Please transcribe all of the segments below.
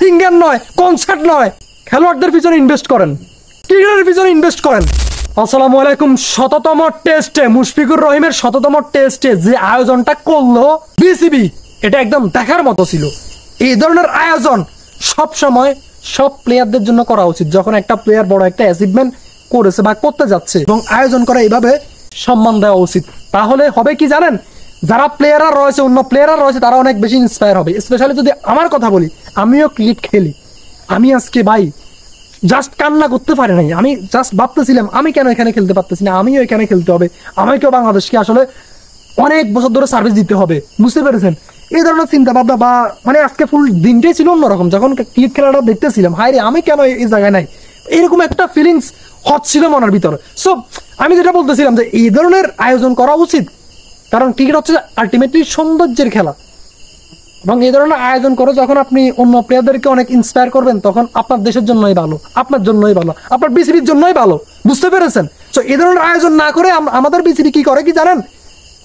Singer নয়, concert নয়, খেলোয়াড়দের পিছনে ইনভেস্ট করেন, ক্রিকেটের পিছনে ইনভেস্ট করেন। আসসালামু আলাইকুম। শততম টেস্টে মুশফিকুর রহিমের শততম টেস্টে যে আয়োজনটা করলো বিসিবি, এটা একদম দেখার মতো ছিল। এই ধরনের আয়োজন সব সময় সব প্লেয়ারদের জন্য করা উচিত। যখন একটা প্লেয়ার বড় একটা অ্যাচিভমেন্ট করেছে বা করতে যাচ্ছে, এবং আয়োজন করা এইভাবে সম্মান দেওয়া উচিত। তাহলে হবে কি জানেন, যারা প্লেয়াররা রয়েছে, অন্য প্লেয়াররা রয়েছে, তারা অনেক বেশি ইন্সপায়ার হবে। স্পেশালি যদি আমার কথা বলি, আমিও ক্রিকেট খেলি। আমি আজকে ভাই জাস্ট কান্না করতে পারি নাই। আমি জাস্ট ভাবতেছিলাম আমি কেন এখানে খেলতে পারতেছি না, আমিও এখানে খেলতে হবে, আমাকেও বাংলাদেশকে আসলে অনেক বছর ধরে সার্ভিস দিতে হবে। বুঝতে পেরেছেন? এই ধরনের চিন্তা ভাবনা বা মানে আজকে ফুল দিনটাই ছিল অন্যরকম। যখন ক্রিকেট খেলাটা দেখতেছিলাম, হায় রে আমি কেন এই জায়গায় নাই, এরকম একটা ফিলিংস হচ্ছিল মনের ভিতরে। সো আমি যেটা বলতেছিলাম যে এই ধরনের আয়োজন করা উচিত, কারণ ক্রিকেট হচ্ছে আলটিমেটলি সৌন্দর্যের খেলা। এবং এই ধরনের আয়োজন করে যখন আপনি অন্য প্লেয়ারদেরকে অনেক ইন্সপায়ার করবেন, তখন আপনার দেশের জন্যই ভালো, আপনার জন্যই ভালো, আপনার বিসিবির জন্যই ভালো। বুঝতে পেরেছেন? তো এই ধরনের আয়োজন না করে আমাদের বিসিবি কি করে কি জানেন,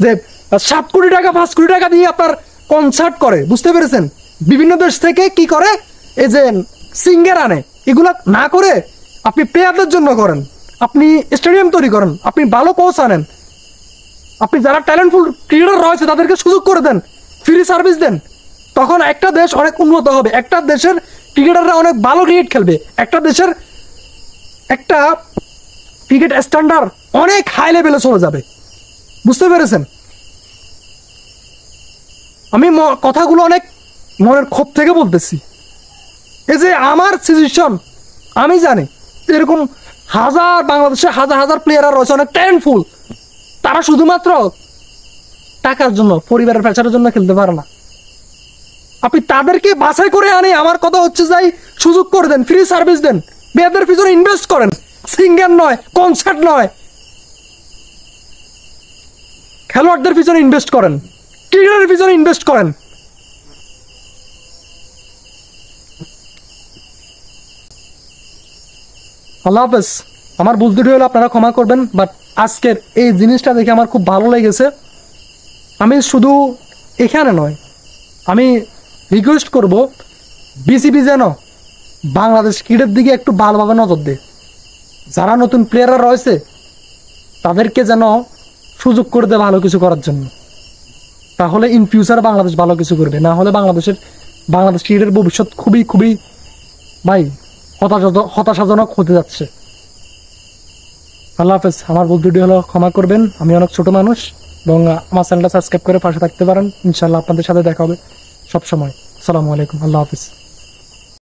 যে 7 কোটি টাকা 5 কোটি টাকা দিয়ে আপনার কনসার্ট করে। বুঝতে পেরেছেন? বিভিন্ন দেশ থেকে কি করে, এই যে সিঙ্গার আনে, এগুলা না করে আপনি প্লেয়ারদের জন্য করেন, আপনি স্টেডিয়াম তৈরি করেন, আপনি ভালো কোচ আনেন, আপনি যারা ট্যালেন্টফুল ক্রিকেটার রয়েছে তাদেরকে সুযোগ করে দেন, ফ্রি সার্ভিস দেন। তখন একটা দেশ অনেক উন্নত হবে, একটা দেশের ক্রিকেটাররা অনেক ভালো ক্রিকেট খেলবে, একটা দেশের একটা ক্রিকেট স্ট্যান্ডার্ড অনেক হাই লেভেলে চলে যাবে। বুঝতে পেরেছেন? আমি কথাগুলো অনেক মনের ক্ষোভ থেকে বলতেছি। এই যে আমার সিচুয়েশন, আমি জানি এরকম বাংলাদেশের হাজার হাজার প্লেয়াররা রয়েছে অনেক ট্যালেন্টফুল, তারা শুধুমাত্র টাকার জন্য, পরিবারের প্রেসারের জন্য খেলতে পারে না। আপনি তাদেরকে বাছাই করে আনে, আমার কথা হচ্ছে যাই সুযোগ করে দেন, ফ্রি সার্ভিস দেন, মেয়েদের পিছনে ইনভেস্ট করেন, সিঙ্গার নয়, কনসার্ট নয়, খেলোয়াড়দের পিছনে ইনভেস্ট করেন, ক্রিকেটের পিছনে ইনভেস্ট করেন। আল্লাহ হাফেজ। আমার ভুল ত্রুটি হলে আপনারা ক্ষমা করবেন, বাট আজকের এই জিনিসটা দেখে আমার খুব ভালো লেগেছে। আমি শুধু এখানে নয়, আমি রিকোয়েস্ট করব বিসিবি যেন বাংলাদেশ ক্রিকেটের দিকে একটু ভালোভাবে নজর দেয়। যারা নতুন প্লেয়াররা রয়েছে তাদেরকে যেন সুযোগ করে দেয় ভালো কিছু করার জন্য। তাহলে ইন ফিউচার বাংলাদেশ ভালো কিছু করবে, না হলে বাংলাদেশ ক্রিকেটের ভবিষ্যৎ খুবই খুবই ভাই হতাশাজনক হতে যাচ্ছে। আল্লাহ হাফেজ। আমার ভুল ত্রুটি হলো ক্ষমা করবেন, আমি অনেক ছোট মানুষ, এবং আমার চ্যানেলটা সাবস্ক্রাইব করে পাশে থাকতে পারেন। ইনশাল্লাহ আপনাদের সাথে দেখা হবে সবসময়। আসসালামু আলাইকুম, আল্লাহ হাফিজ।